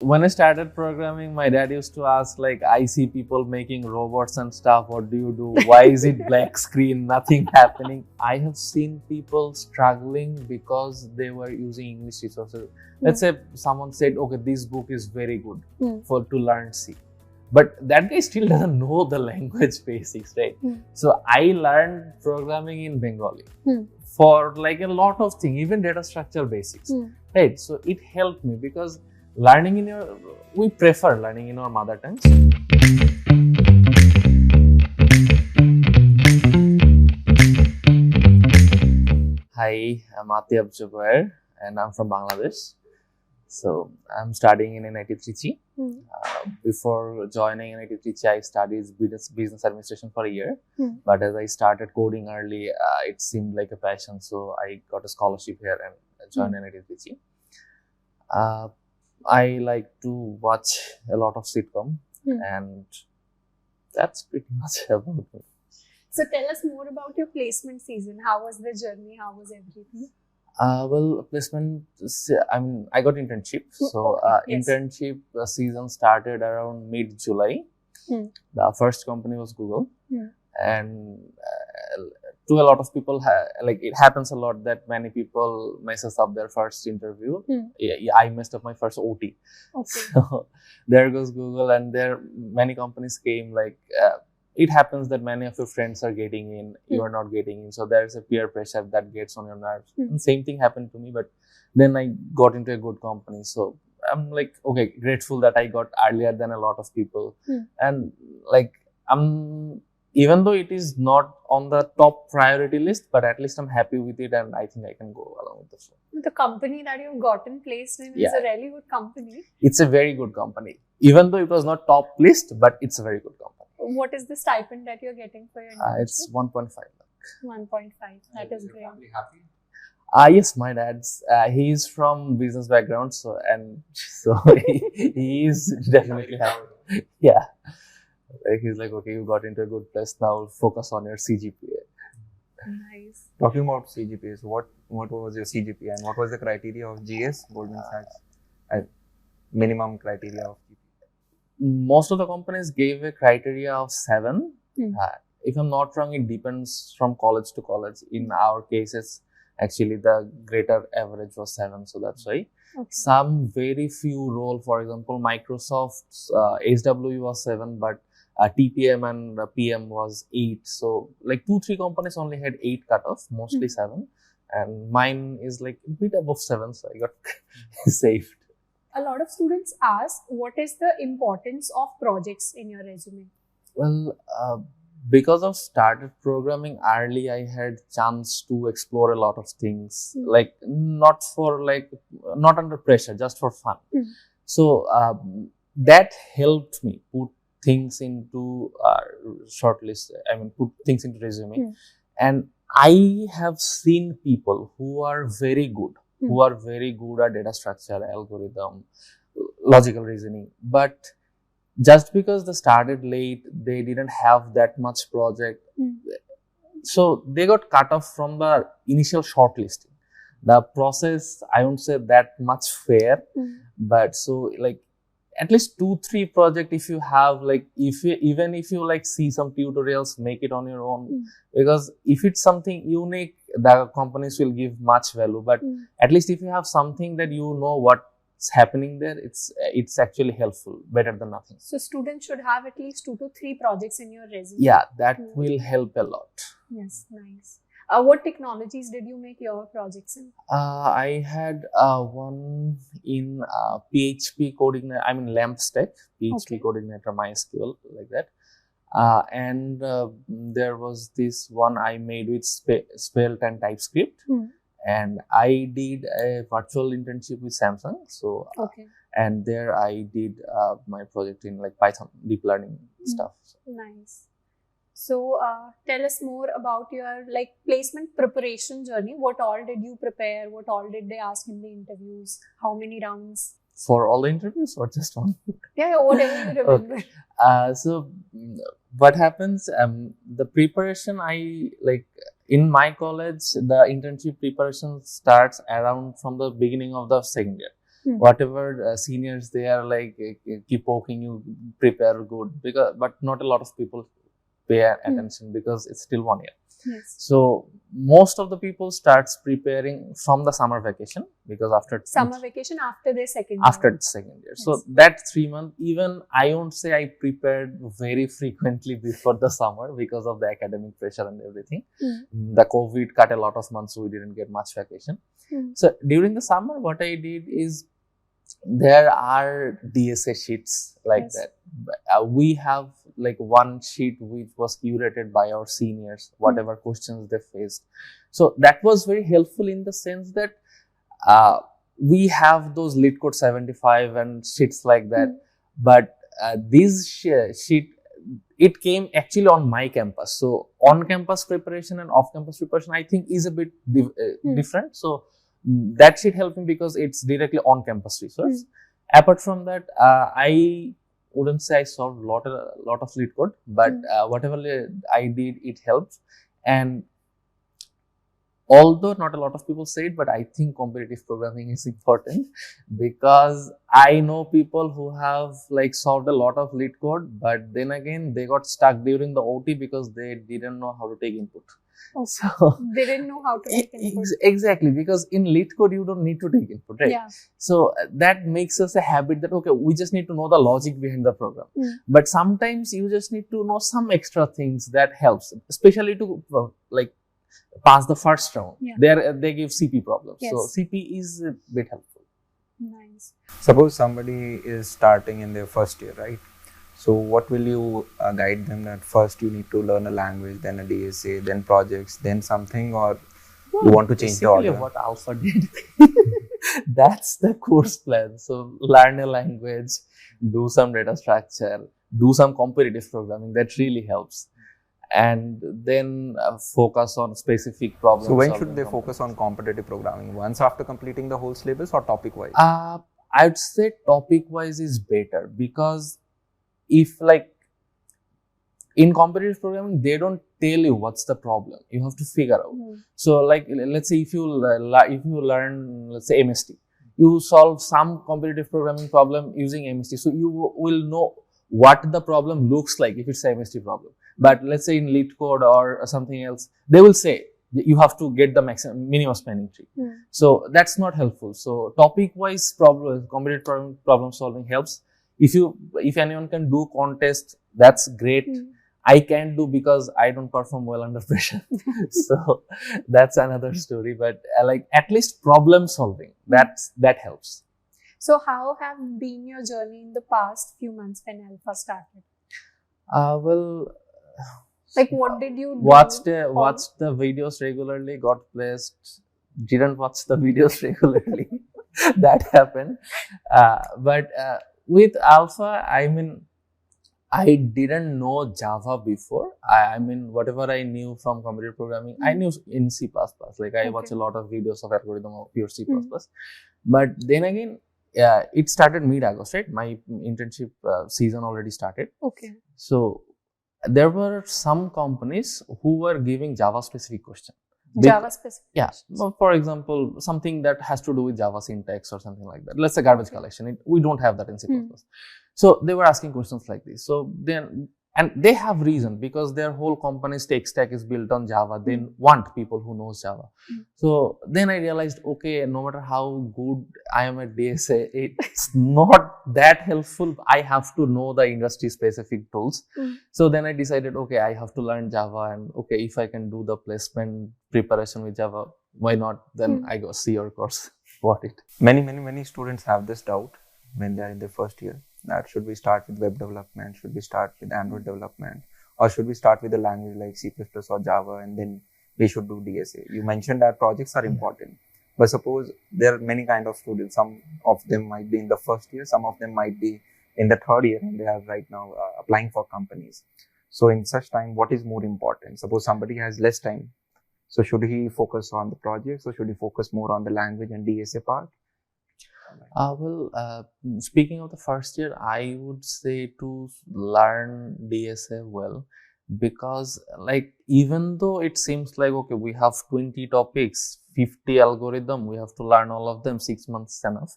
when I started programming, my dad used to ask, like, I see people making robots and stuff. What do you do? Why is it black screen? Nothing happening. I have seen people struggling because they were using English resources. Let's say someone said, okay, this book is very good to learn C. But that guy still doesn't know the language basics, right? So I learned programming in Bengali for like a lot of things, even data structure basics, right? So it helped me because we prefer learning in our mother tongues. Hi, I'm Atyab Jubair and I'm from Bangladesh. So I'm studying in NIT-Trichy. Before joining NIT-Trichy, I studied business administration for a year. But as I started coding early, it seemed like a passion. So I got a scholarship here and joined NIT-Trichy. I like to watch a lot of sitcom, and that's pretty much about it. So tell us more about your placement season. How was the journey? How was everything? Well, placement, I got internship. So internship season started around mid-July. The first company was Google. And to a lot of people, it happens a lot that many people messes up their first interview. I messed up my first OT. So there goes Google, and there many companies came it happens that many of your friends are getting in, you are not getting in. So there's a peer pressure that gets on your nerves. And same thing happened to me, but then I got into a good company. So I'm grateful that I got earlier than a lot of people. And even though it is not on the top priority list, but at least I'm happy with it, and I think I can go along with the flow. The company that you've gotten placed in is a really good company. It's a very good company. Even though it was not top list, but it's a very good company. What is the stipend that you're getting for your internship? It's 1.5 lakh. 1.5. That is great. Happy? Yes, my dad's. He is from business background, so he is definitely happy. Yeah. He's like, okay, you got into a good place, now focus on your CGPA. Nice. Talking about CGPA, so what was your CGPA and what was the criteria of GS, Goldman Sachs, minimum criteria of GPA? Most of the companies gave a criteria of 7. If I'm not wrong, it depends from college to college. In our cases, actually, the greater average was 7, so that's why. Some very few role, for example, Microsoft's SWE was 7, but TPM and PM was 8. So, 2-3 companies only had 8 cutoff, mostly 7. And mine is a bit above 7, so I got saved. A lot of students ask, what is the importance of projects in your resume? Well, because of started programming early, I had chance to explore a lot of things, not under pressure, just for fun. So that helped me put things into shortlist. Put things into resume. And I have seen people who are very good. Who are very good at data structure, algorithm, logical reasoning. But just because they started late, they didn't have that much project. So they got cut off from the initial shortlisting. The process, I won't say that much fair, but so at least 2-3 projects if you have, even if you see some tutorials, make it on your own. Because if it's something unique, the companies will give much value. But at least if you have something that you know what's happening there, it's actually helpful, better than nothing. So students should have at least 2 to 3 projects in your resume. Yeah, that will help a lot. Yes, nice. What technologies did you make your projects in? I had one in PHP coding, LAMP stack, PHP coordinator, MySQL, like that. And there was this one I made with Svelte and TypeScript. And I did a virtual internship with Samsung. So, and there I did my project in Python, deep learning stuff. Nice. So tell us more about your placement preparation journey. What all did you prepare? What all did they ask in the interviews? How many rounds? For all the interviews or just one? Yeah, whatever you remember. So what happens, the preparation in my college, the internship preparation starts around from the beginning of the second year. Whatever seniors they are like keep poking you, prepare good, but not a lot of people pay attention because it's still 1 year. Yes. So most of the people starts preparing from the summer vacation, because after Summer vacation after their second year. after the second year. So that 3 months, even I won't say I prepared very frequently before the summer because of the academic pressure and everything. The COVID cut a lot of months, so we didn't get much vacation. So during the summer, what I did is, there are DSA sheets like that. We have like one sheet which was curated by our seniors, whatever questions they faced. So that was very helpful in the sense that we have those lead code 75 and sheets like that. But this sheet, it came actually on my campus. So on campus preparation and off campus preparation, I think is a bit different. So that sheet helped me because it's directly on campus resource. Apart from that, I wouldn't say I solved a lot of lead code, but whatever I did, it helped. And although not a lot of people say it, but I think competitive programming is important, because I know people who have like solved a lot of lead code, but then again they got stuck during the OT because they didn't know how to take input. So they didn't know how to take input. Exactly, because in lead code you don't need to take input, right? Yeah. So that makes us a habit that okay, we just need to know the logic behind the program. But sometimes you just need to know some extra things that helps, especially to like pass the first round. They give CP problems, so CP is a bit helpful. Nice. Suppose somebody is starting in their first year, right? So what will you guide them that first you need to learn a language, then a DSA, then projects, then something, or you want to change the order? What Alpha did. That's the course plan. So learn a language, do some data structure, do some competitive programming. That really helps. And then focus on specific problems. So when should they focus on competitive programming? Once after completing the whole syllabus or topic-wise? I'd say topic-wise is better, because if like in competitive programming, they don't tell you what's the problem. You have to figure out. So like, let's say if you learn, let's say MST, you solve some competitive programming problem using MST. So you will know what the problem looks like if it's a MST problem. But let's say in lead code or something else, they will say you have to get the minimum spanning tree. So that's not helpful. So topic-wise competitive problem solving helps. If anyone can do contest, that's great. I can't do because I don't perform well under pressure. So that's another story. But like at least problem solving, that helps. So how have been your journey in the past few months when Alpha started? Well, like what did you do? Watched the videos regularly, got placed, didn't watch the videos regularly. That happened. But with Alpha, I mean, I didn't know Java before. I mean, whatever I knew from computer programming, I knew in C++. Like I watch a lot of videos of algorithm of pure C++. But then again, it started mid-August, right? My internship season already started. Okay. So there were some companies who were giving Java-specific questions. Java-specific? Yeah. For example, something that has to do with Java syntax or something like that. Let's say garbage collection. We don't have that in C++. So they were asking questions like this. So then, and they have reason, because their whole company's tech stack is built on Java. They want people who knows Java. So then I realized, okay, no matter how good I am at DSA, it's not that helpful. I have to know the industry specific tools. So then I decided, okay, I have to learn Java, and okay, if I can do the placement preparation with Java, why not? Then I go see your course. What it? Many students have this doubt when they are in their first year. That should we start with web development? Should we start with Android development? Or should we start with a language like C++ or Java and then we should do DSA? You mentioned that projects are important. But suppose there are many kind of students. Some of them might be in the first year. Some of them might be in the third year and they are right now applying for companies. So in such time, what is more important? Suppose somebody has less time. So should he focus on the projects or should he focus more on the language and DSA part? Speaking of the first year, I would say to learn DSA well, because like even though it seems like okay, we have 20 topics, 50 algorithm, we have to learn all of them, 6 months is enough.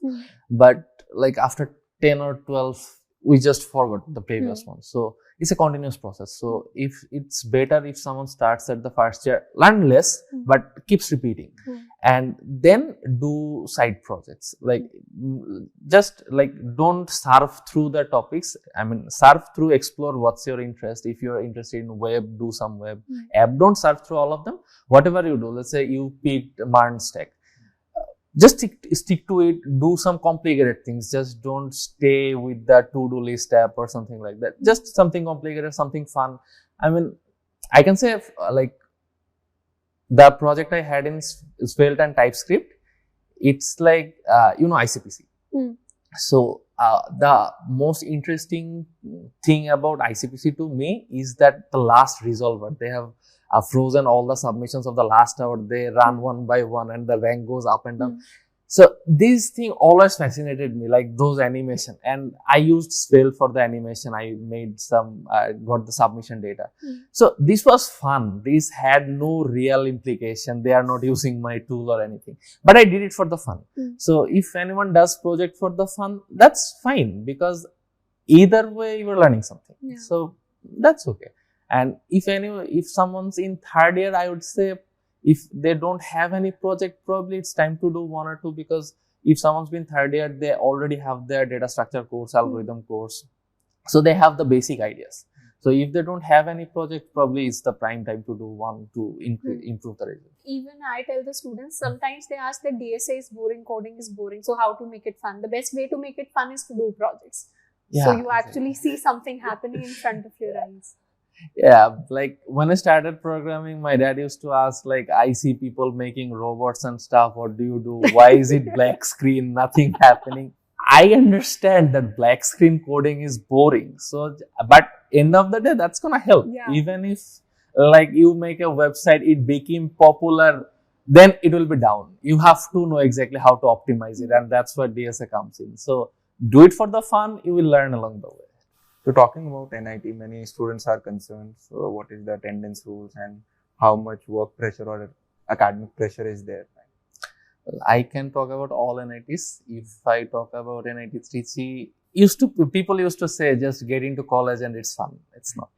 But like after 10 or 12, we just forgot the previous one. So it's a continuous process. So if it's better if someone starts at the first year, learn less, but keeps repeating, and then do side projects. Like just like don't surf through the topics. I mean, surf through, explore what's your interest. If you're interested in web, do some web. App, don't surf through all of them. Whatever you do, let's say you picked Marn stack. Just stick to it, do some complicated things. Just don't stay with the to-do list app or something like that. Just something complicated, something fun. I mean, I can say like the project I had in Svelte and TypeScript, it's like, ICPC. So the most interesting thing about ICPC to me is that the last resolver, they have frozen all the submissions of the last hour. They run one by one and the rank goes up and down. So this thing always fascinated me, like those animation. And I used Svelte for the animation. I made some, got the submission data. So this was fun. This had no real implication. They are not using my tool or anything. But I did it for the fun. So if anyone does project for the fun, that's fine, because either way you are learning something. So that's okay. And if someone's in third year, I would say if they don't have any project, probably it's time to do one or two, because if someone's been third year, they already have their data structure course, algorithm course. So they have the basic ideas. So if they don't have any project, probably it's the prime time to do one to improve the result. Even I tell the students, sometimes they ask that DSA is boring, coding is boring. So how to make it fun? The best way to make it fun is to do projects. So you actually see something happening in front of your eyes. Yeah, like when I started programming, my dad used to ask, like, I see people making robots and stuff. What do you do? Why is it black screen? Nothing happening. I understand that black screen coding is boring. So, but end of the day, that's gonna help. Even if like you make a website, it became popular, then it will be down. You have to know exactly how to optimize it, and that's where DSA comes in. So do it for the fun. You will learn along the way. So talking about NIT, many students are concerned. So what is the attendance rules and how much work pressure or academic pressure is there? Well, I can talk about all NITs. If I talk about NIT Trichy, people used to say just get into college and it's fun. It's not.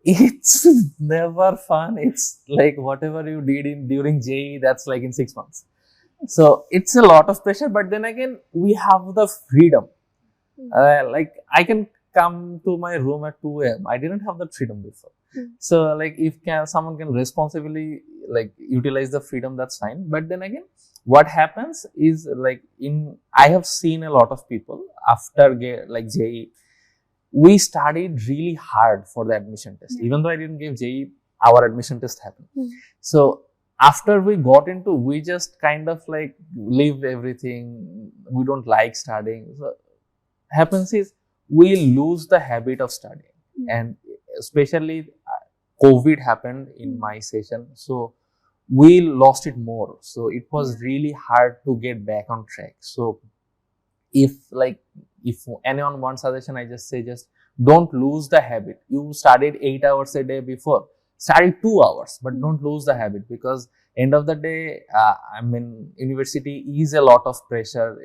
It's never fun. It's like whatever you did during JEE, that's like in 6 months. So it's a lot of pressure, but then again, we have the freedom. Like I can come to my room at 2 a.m. I didn't have that freedom before. So like if someone can responsibly like utilize the freedom, that's fine. But then again, what happens is like I have seen a lot of people after like JEE, we studied really hard for the admission test. Even though I didn't give JEE, our admission test happened. So after we got into, we just kind of like leave everything. We don't like studying. So happens is we lose the habit of studying, and especially COVID happened in my session, so we lost it more. So it was really hard to get back on track. So if anyone wants suggestion, I just say just don't lose the habit. You studied 8 hours a day before, study 2 hours, but don't lose the habit, because end of the day, I mean, university is a lot of pressure.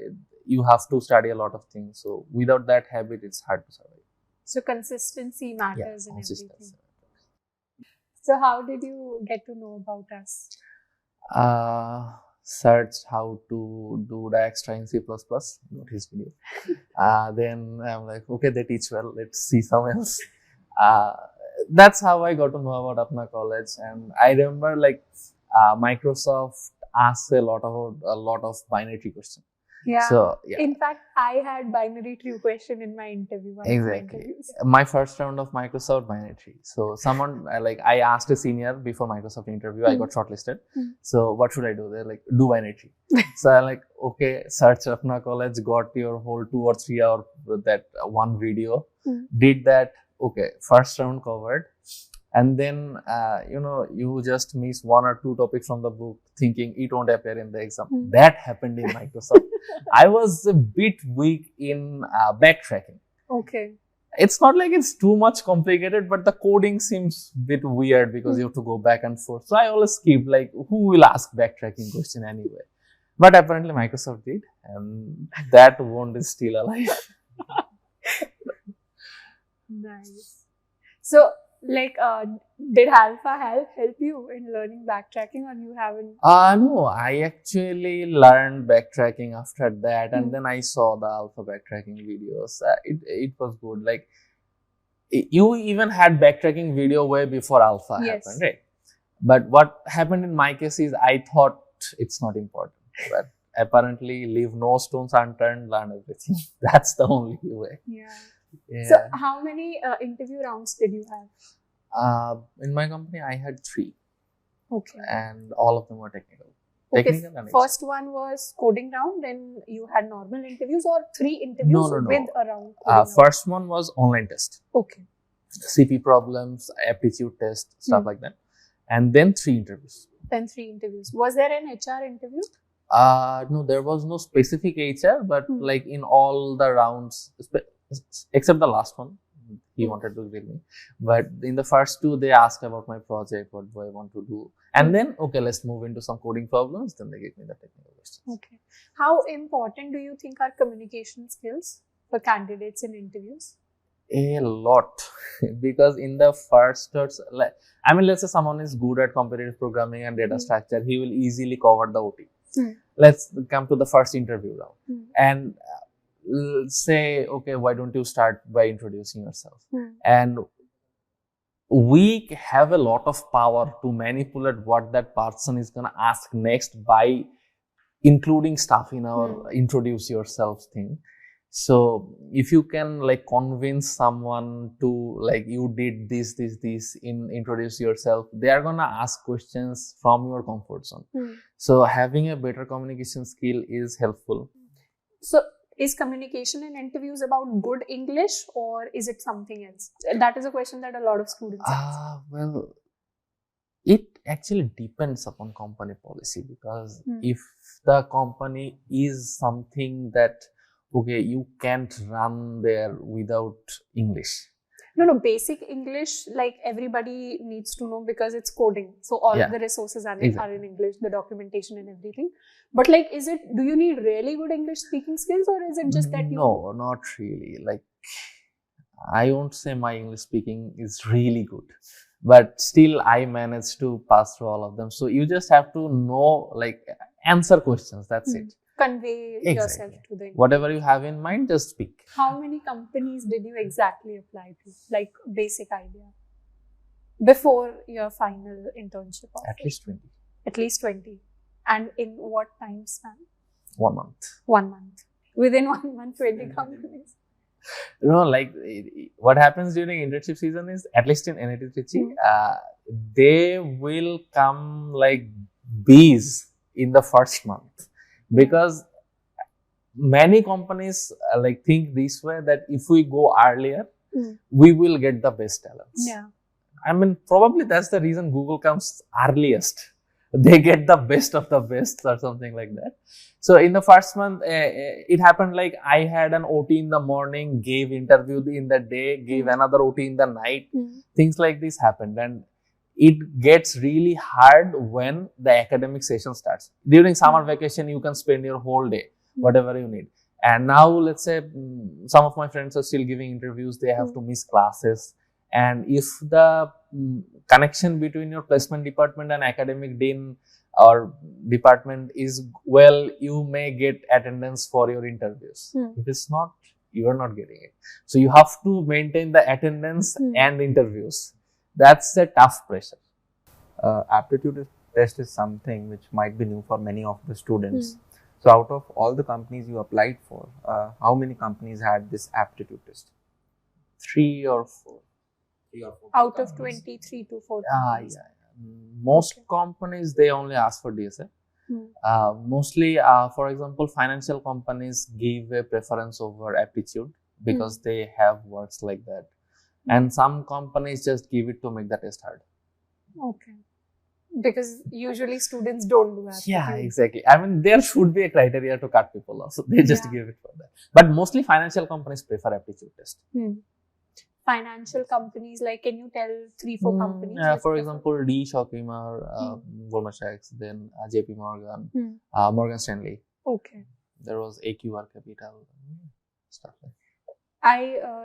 You have to study a lot of things. So without that habit, it's hard to survive. So consistency matters in everything. So how did you get to know about us? Searched how to do the extra in C++, not his video. Then I'm like, okay, they teach well, let's see someone else. That's how I got to know about Apna College. And I remember like Microsoft asked a lot of binary tree questions. So, in fact, I had binary tree question in my interview. Exactly. My first round of Microsoft binary tree. So someone I asked a senior before Microsoft interview, I got shortlisted. So what should I do? They're like, do binary tree. So I'm like, okay, search Apna College, got your whole 2 or 3 hour that one video, did that. Okay, first round covered. And then, you just miss 1 or 2 topics from the book thinking it won't appear in the exam. That happened in Microsoft. I was a bit weak in backtracking. Okay. It's not like it's too much complicated, but the coding seems a bit weird because you have to go back and forth. So I always skip, like, who will ask backtracking question anyway? But apparently Microsoft did, and that wound is still alive. Nice. So, like, did Alpha help you in learning backtracking, or you haven't? No, I actually learned backtracking after that, and then I saw the Alpha backtracking videos. It was good. Like, you even had backtracking video way before Alpha happened, right? But what happened in my case is I thought it's not important, but apparently leave no stones unturned, learn everything. That's the only way. Yeah. Yeah. So, how many interview rounds did you have? In my company, I had 3. Okay. And all of them were technical. Okay. Technical and First one was coding round, then you had normal interviews, or 3 interviews No. with a round? First one was online test. Okay. CP problems, aptitude test, stuff like that. And then 3 interviews. Then 3 interviews. Was there an HR interview? No, there was no specific HR, but like in all the rounds, except the last one, he wanted to grill me. But in the first 2, they asked about my project, what do I want to do. And then, okay, let's move into some coding problems. Then they gave me the technical questions. Okay. How important do you think are communication skills for candidates in interviews? A lot. Because in the first, let's say someone is good at competitive programming and data structure, he will easily cover the OT. Let's come to the first interview round. And say, okay, why don't you start by introducing yourself? And we have a lot of power to manipulate what that person is going to ask next by including stuff in our introduce yourself thing. So if you can like convince someone to like, you did this in introduce yourself, they are going to ask questions from your comfort zone. So having a better communication skill is helpful. So is communication in interviews about good English, or is it something else? That is a question that a lot of students ask. Well, it actually depends upon company policy, because if the company is something that, okay, you can't run there without English. No, basic English, like everybody needs to know because it's coding. So all of the resources are in English, the documentation and everything. But like, do you need really good English speaking skills, or is it just that you... No, not really. Like, I won't say my English speaking is really good, but still I managed to pass through all of them. So you just have to know, like, answer questions. That's it. Convey yourself to the... Whatever you have in mind, just speak. How many companies did you exactly apply to? Like, basic idea. Before your final internship offer? At least 20. At least 20. And in what time span? 1 month. 1 month. Within 1 month, 20 companies. Like what happens during internship season is, at least in NIT Trichy, they will come like bees in the first month. Because many companies like think this way, that if we go earlier, we will get the best talents. Yeah. I mean, probably that's the reason Google comes earliest. They get the best of the best or something like that. So in the first month, it happened like I had an OT in the morning, gave interview in the day, gave another OT in the night. Things like this happened. And it gets really hard when the academic session starts. During summer vacation, you can spend your whole day, whatever you need. And now, let's say, some of my friends are still giving interviews, they have to miss classes. And if the connection between your placement department and academic dean or department is well, you may get attendance for your interviews. If it's not, you are not getting it. So you have to maintain the attendance and interviews. That's a tough pressure. Aptitude test is something which might be new for many of the students. So out of all the companies you applied for, how many companies had this aptitude test? 3 or 4. Out of 23 to 4 companies. Most companies, they only ask for DSA. Mostly, for example, financial companies give a preference over aptitude because they have words like that. And some companies just give it to make the test hard. Okay. Because usually students don't do aptitude. Yeah, exactly. I mean, there should be a criteria to cut people off. So they just give it for that. But mostly financial companies prefer aptitude test. financial companies? Like, can you tell 3-4 companies? Yeah, for example, D. Shokimar, Goldman Sachs, then JP Morgan, Morgan Stanley. Okay. There was AQR Capital, stuff like that. I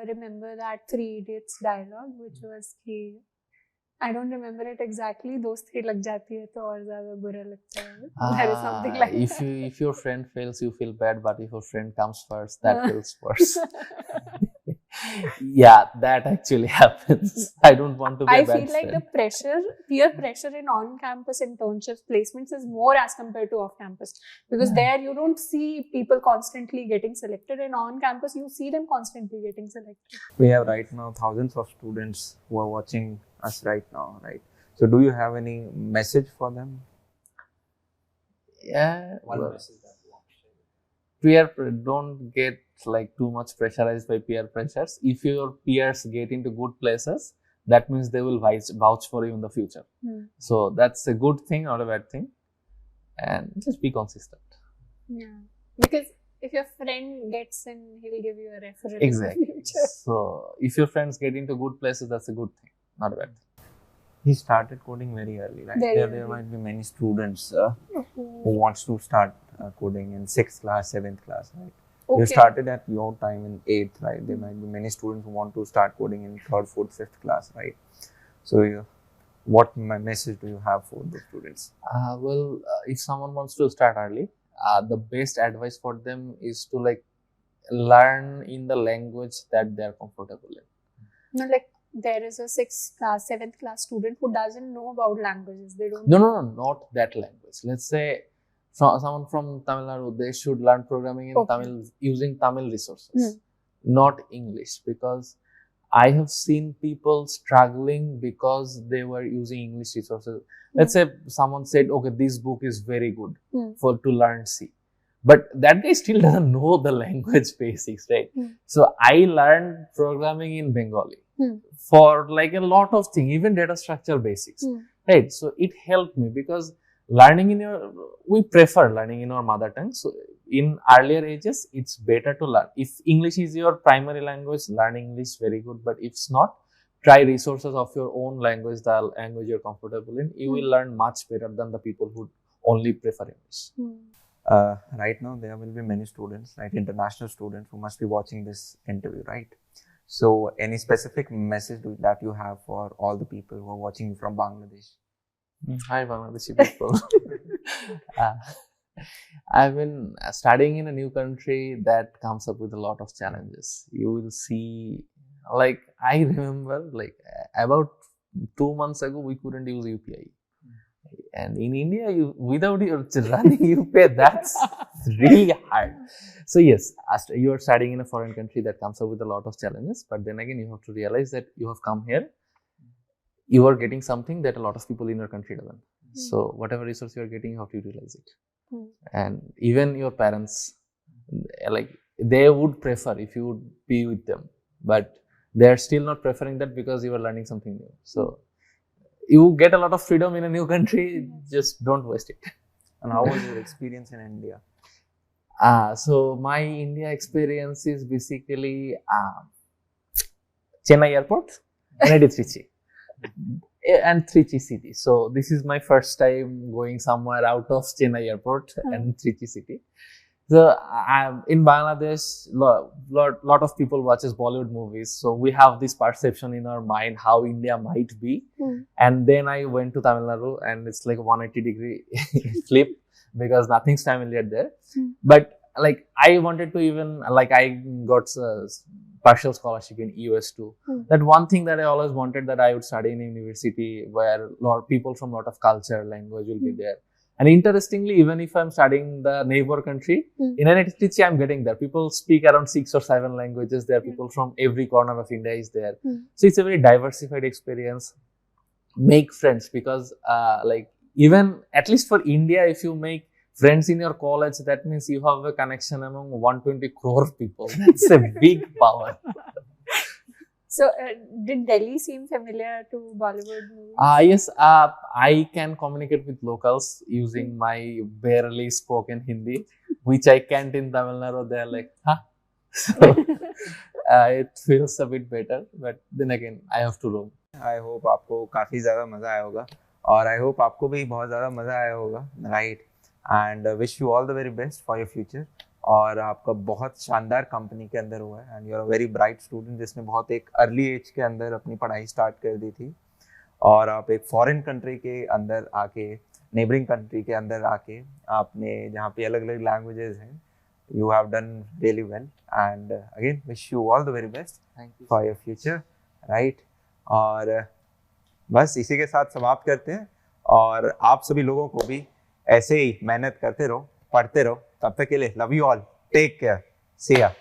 remember that Three Idiots dialogue, which was कि I don't remember it exactly. दोस्ती लग जाती है तो और ज़्यादा बुरा लगता है. There is something like if that. If your friend fails, you feel bad, but if your friend comes first, that feels worse. Yeah, that actually happens. I don't want to be a bad feel like friend. the pressure, peer pressure in on-campus internships placements is more as compared to off-campus, because there you don't see people constantly getting selected, and on-campus you see them constantly getting selected. We have right now thousands of students who are watching us right now, right? So do you have any message for them? Yeah, One message that you want to peer share. don't get like too much pressurized by peer pressures. If your peers get into good places, that means they will vouch for you in the future. So that's a good thing, not a bad thing. And just be consistent. Yeah, because if your friend gets in, he'll give you a referral Exactly. in the future. So if your friends get into good places, that's a good thing, not a bad thing. He started coding very early, right? There might be many students who wants to start coding in 6th class, 7th class, right? Okay. You started at your time in 8th, right? There might be many students who want to start coding in 3rd, 4th, 5th class, right? So what message do you have for the students? Well, if someone wants to start early, the best advice for them is to like learn in the language that they are comfortable in. No, like there is a 6th class, 7th class student who doesn't know about languages. They don't. No, not that language. Let's say someone from Tamil Nadu, they should learn programming in Tamil using Tamil resources, not English, because I have seen people struggling because they were using English resources. Let's say someone said, okay, this book is very good to learn C. But that guy still doesn't know the language basics, right? So I learned programming in Bengali for like a lot of things, even data structure basics, right? So it helped me because we prefer learning in our mother tongue. So in earlier ages, it's better to learn. If English is your primary language, learn English, very good. But if it's not, try resources of your own language, the language you're comfortable in. You will learn much better than the people who only prefer English. Right now, there will be many students, right, international students who must be watching this interview, right? So any specific message that you have for all the people who are watching from Bangladesh? Hi, Bangladeshi people. I've been studying in a new country that comes up with a lot of challenges. You will see, like, I remember, like, about 2 months ago, we couldn't use UPI. And in India, without running UPI, that's really hard. So yes, you are studying in a foreign country that comes up with a lot of challenges. But then again, you have to realize that you have come here. You are getting something that a lot of people in your country doesn't. So whatever resource you are getting, you have to utilize it. And even your parents, like, they would prefer if you would be with them, but they are still not preferring that because you are learning something new. So you get a lot of freedom in a new country, just don't waste it. And how was your experience in India? So my India experience is basically Chennai airport and Trichy. And Trichy city. So this is my first time going somewhere out of Chennai airport and Trichy city. So in Bangladesh, lot of people watches Bollywood movies. So we have this perception in our mind how India might be. And then I went to Tamil Nadu and it's like a 180-degree flip because nothing's familiar there. But like I wanted to even, like I got partial scholarship in US too. That one thing that I always wanted, that I would study in a university where people from lot of culture, language will be there. And interestingly, even if I'm studying the neighbor country, in NIT, I'm getting there. People speak around 6 or 7 languages. There are people from every corner of India is there. So it's a very diversified experience. Make friends because like even at least for India, if you make friends in your college, that means you have a connection among 120 crore people. That's a big power. So, did Delhi seem familiar to Bollywood movies? Yes, I can communicate with locals using my barely spoken Hindi, which I can't in Tamil Nadu. They're like, huh? So, It feels a bit better, but then again, I have to roam. I hope आपको काफ़ी ज़्यादा मज़ा आया होगा और I hope आपको भी बहुत ज़्यादा मज़ा आया होगा, right? And wish you all the very best for your future. और आपका बहुत शानदार कंपनी के अंदर हुआ है and you are a very bright student जिसने बहुत एक अर्ली एज के अंदर अपनी पढ़ाई स्टार्ट कर दी थी और आप एक फॉरेन कंट्री के अंदर आके, नेबरिंग कंट्री के अंदर आके आपने जहाँ पे अलग अलग लैंग्वेजेस हैं, you have done really well and again wish you all the very best for your future, right? और बस इसी के साथ समाप्त करते हैं और आप सभी लोगों को भी ऐसे ही मेहनत करते रहो, पढ़ते रहो। तब तक के लिए love you all, take care, see या।